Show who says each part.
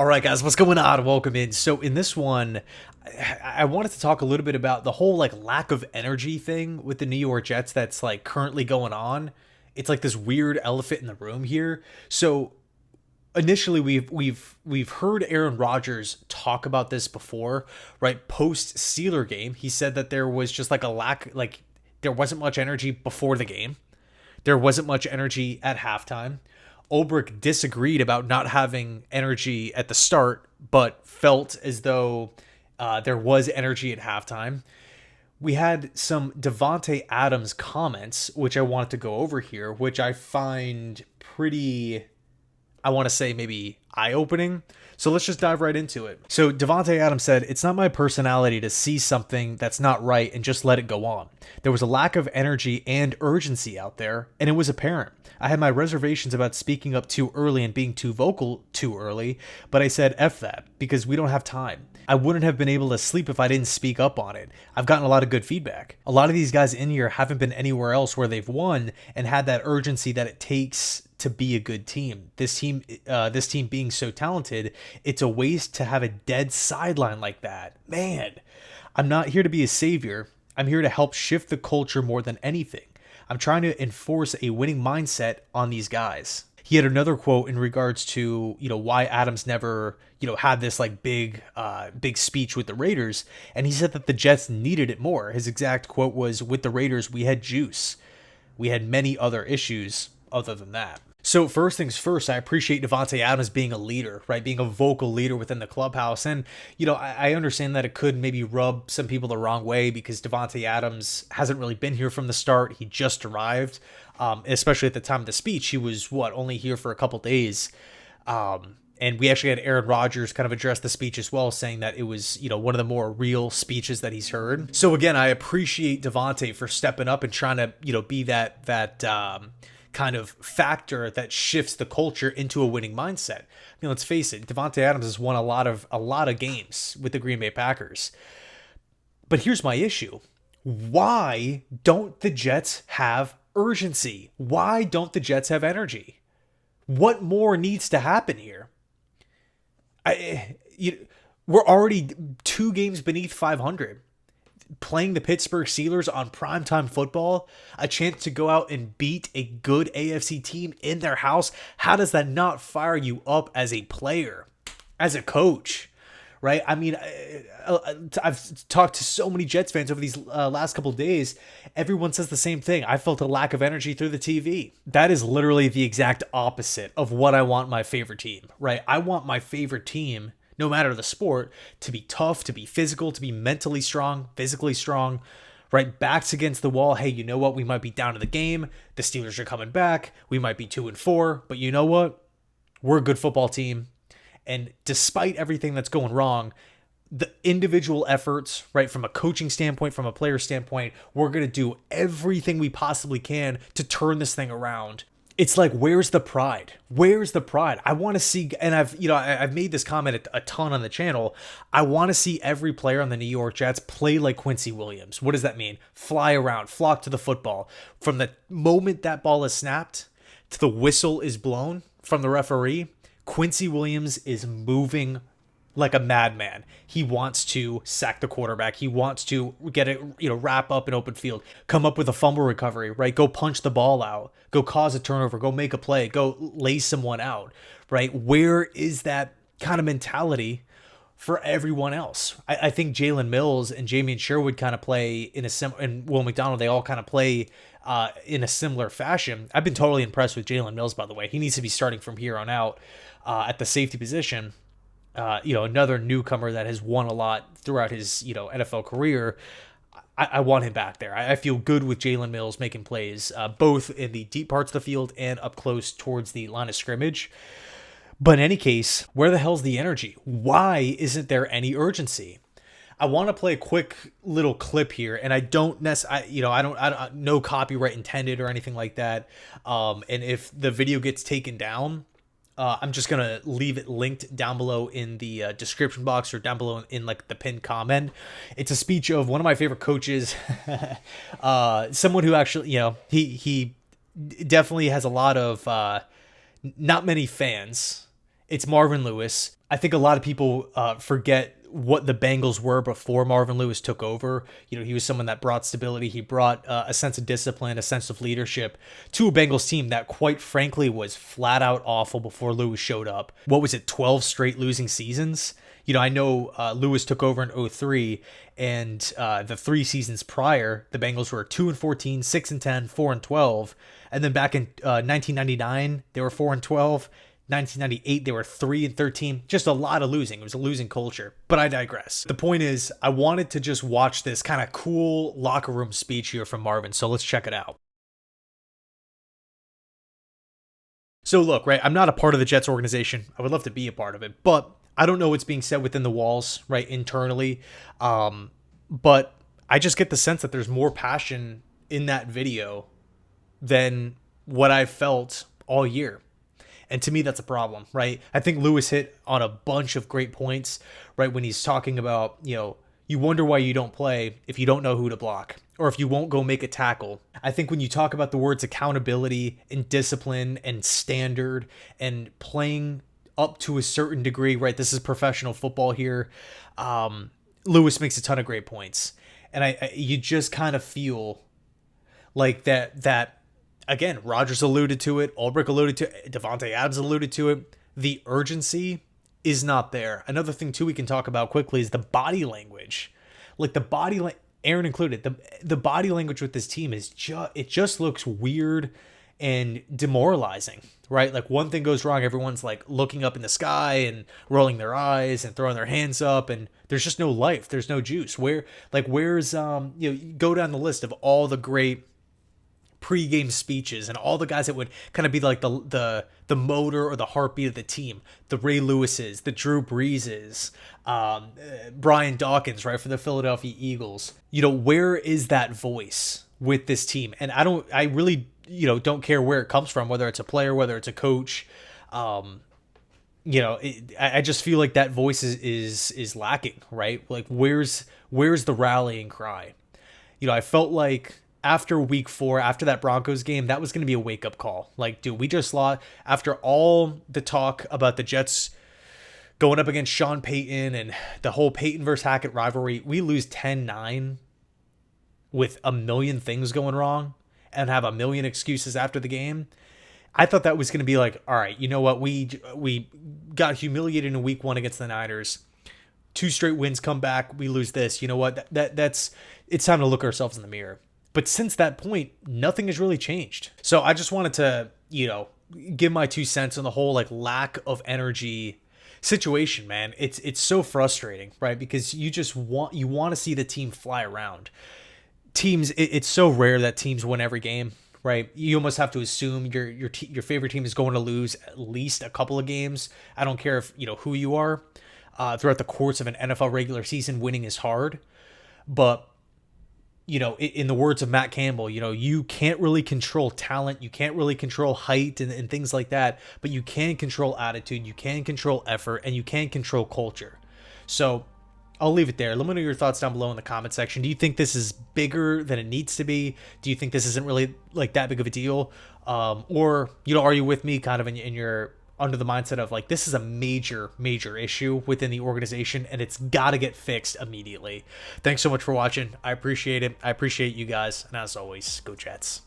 Speaker 1: All right, guys, what's going on? Welcome in. So in this one, I wanted to talk a little bit about the whole like lack of energy thing with the New York Jets that's like currently going on. It's like this weird elephant in the room here. So initially we've heard Aaron Rodgers talk about this before, right? Post Steeler game, he said that there was just like a lack, like there wasn't much energy before the game. There wasn't much energy at halftime. Ulbrich disagreed about not having energy at the start, but felt as though there was energy at halftime. We had some Davante Adams comments, which I wanted to go over here, which I find pretty, I want to say maybe eye-opening. So let's just dive right into it. So Davante Adams said, "It's not my personality to see something that's not right and just let it go on. There was a lack of energy and urgency out there, and it was apparent. I had my reservations about speaking up too early and being too vocal too early, but I said F that, because we don't have time. I wouldn't have been able to sleep if I didn't speak up on it. I've gotten a lot of good feedback. A lot of these guys in here haven't been anywhere else where they've won and had that urgency that it takes to be a good team. This team being so talented, it's a waste to have a dead sideline like that. Man, I'm not here to be a savior. I'm here to help shift the culture more than anything. I'm trying to enforce a winning mindset on these guys." He had another quote in regards to, why Adams never, had this like big speech with the Raiders. And he said that the Jets needed it more. His exact quote was, "With the Raiders, we had juice. We had many other issues other than that." So first things first, I appreciate Davante Adams being a leader, right? Being a vocal leader within the clubhouse. And, I understand that it could maybe rub some people the wrong way because Davante Adams hasn't really been here from the start. He just arrived, especially at the time of the speech. He was, only here for a couple days. And we actually had Aaron Rodgers kind of address the speech as well, saying that it was, one of the more real speeches that he's heard. So again, I appreciate Davante for stepping up and trying to, be that kind of factor that shifts the culture into a winning mindset. I mean, let's face it, Davante Adams has won a lot of games with the Green Bay Packers. But here's my issue. Why don't the Jets have urgency? Why don't the Jets have energy? What more needs to happen here? We're already 2 games beneath 500. Playing the Pittsburgh Steelers on primetime football, a chance to go out and beat a good AFC team in their house. How does that not fire you up as a player, as a coach, right? I mean, I've talked to so many Jets fans over these last couple of days. Everyone says the same thing. I felt a lack of energy through the TV. That is literally the exact opposite of what I want my favorite team, right? I want my favorite team, no matter the sport, to be tough, to be physical, to be mentally strong, physically strong, right? Backs against the wall. Hey, you know what? We might be down to the game. The Steelers are coming back. We might be 2-4, but you know what? We're a good football team. And despite everything that's going wrong, the individual efforts, right, from a coaching standpoint, from a player standpoint, we're going to do everything we possibly can to turn this thing around. It's like, where's the pride? Where's the pride? I want to see, and I've made this comment a ton on the channel. I want to see every player on the New York Jets play like Quincy Williams. What does that mean? Fly around, flock to the football. From the moment that ball is snapped to the whistle is blown from the referee, Quincy Williams is moving like a madman. He wants to sack the quarterback. He wants to get it, wrap up an open field, come up with a fumble recovery, right? Go punch the ball out, go cause a turnover, go make a play, go lay someone out, right? Where is that kind of mentality for everyone else? I think Jalen Mills and Jamie Sherwood kind of play in and Will McDonald, they all kind of play in a similar fashion. I've been totally impressed with Jalen Mills, by the way. He needs to be starting from here on out at the safety position. Another newcomer that has won a lot throughout his, NFL career. I want him back there. I feel good with Jalen Mills making plays, both in the deep parts of the field and up close towards the line of scrimmage. But in any case, where the hell's the energy? Why isn't there any urgency? I want to play a quick little clip here, and I don't no copyright intended or anything like that. And if the video gets taken down, I'm just going to leave it linked down below in the description box or down below in like the pinned comment. It's a speech of one of my favorite coaches, someone who actually, he definitely has a lot of, not many fans It's Marvin Lewis. I think a lot of people forget what the Bengals were before Marvin Lewis took over. You know, he was someone that brought stability. He brought a sense of discipline, a sense of leadership to a Bengals team that, quite frankly, was flat out awful before Lewis showed up. What was it, 12 straight losing seasons? You know, I know Lewis took over in 2003, and the 3 seasons prior, the Bengals were 2-14, 6-10, 4-12, and then back in 1999, they were 4-12. 1998, they were 3-13. Just a lot of losing. It was a losing culture. But I digress. The point is, I wanted to just watch this kind of cool locker room speech here from Marvin. So let's check it out. So look, right, I'm not a part of the Jets organization. I would love to be a part of it, but I don't know what's being said within the walls, right, internally. But I just get the sense that there's more passion in that video than what I've felt all year. And to me, that's a problem, right? I think Lewis hit on a bunch of great points, right? When he's talking about, you know, you wonder why you don't play if you don't know who to block or if you won't go make a tackle. I think when you talk about the words accountability and discipline and standard and playing up to a certain degree, right? This is professional football here. Lewis makes a ton of great points. And you just kind of feel like that again, Rodgers alluded to it, Ulbrich alluded to it, Davante Adams alluded to it. The urgency is not there. Another thing too we can talk about quickly is the body language. Like the body Aaron included, the body language with this team is just looks weird and demoralizing, right? Like one thing goes wrong, everyone's like looking up in the sky and rolling their eyes and throwing their hands up, and there's just no life, there's no juice. Where's you go down the list of all the great pre-game speeches and all the guys that would kind of be like the motor or the heartbeat of the team, the Ray Lewises, the Drew Breeses, Brian Dawkins, right, for the Philadelphia Eagles. You know, where is that voice with this team? And I really, you know, don't care where it comes from, whether it's a player, whether it's a coach. You know, I just feel like that voice is lacking, right? Like where's the rallying cry? You know, I felt like after week 4, after that Broncos game, that was going to be a wake-up call. Like, dude, we just lost. After all the talk about the Jets going up against Sean Payton and the whole Payton versus Hackett rivalry, we lose 10-9 with a million things going wrong and have a million excuses after the game. I thought that was going to be like, all right, you know what? We got humiliated in week 1 against the Niners. 2 straight wins come back. We lose this. You know what? That's it's time to look ourselves in the mirror. But since that point, nothing has really changed. So I just wanted to, you know, give my 2 cents on the whole like lack of energy situation, man. It's so frustrating, right? Because you want to see the team fly around. Teams, it's so rare that teams win every game, right? You almost have to assume your favorite team is going to lose at least a couple of games. I don't care if, you know, who you are. Throughout the course of an NFL regular season, winning is hard. But you know, in the words of Matt Campbell, you know, you can't really control talent. You can't really control height and things like that, but you can control attitude. You can control effort, and you can control culture. So I'll leave it there. Let me know your thoughts down below in the comment section. Do you think this is bigger than it needs to be? Do you think this isn't really like that big of a deal? Or, you know, are you with me kind of in your under the mindset of like, this is a major issue within the organization and it's got to get fixed immediately. Thanks so much for watching. I appreciate it. I appreciate you guys. And as always, go Jets.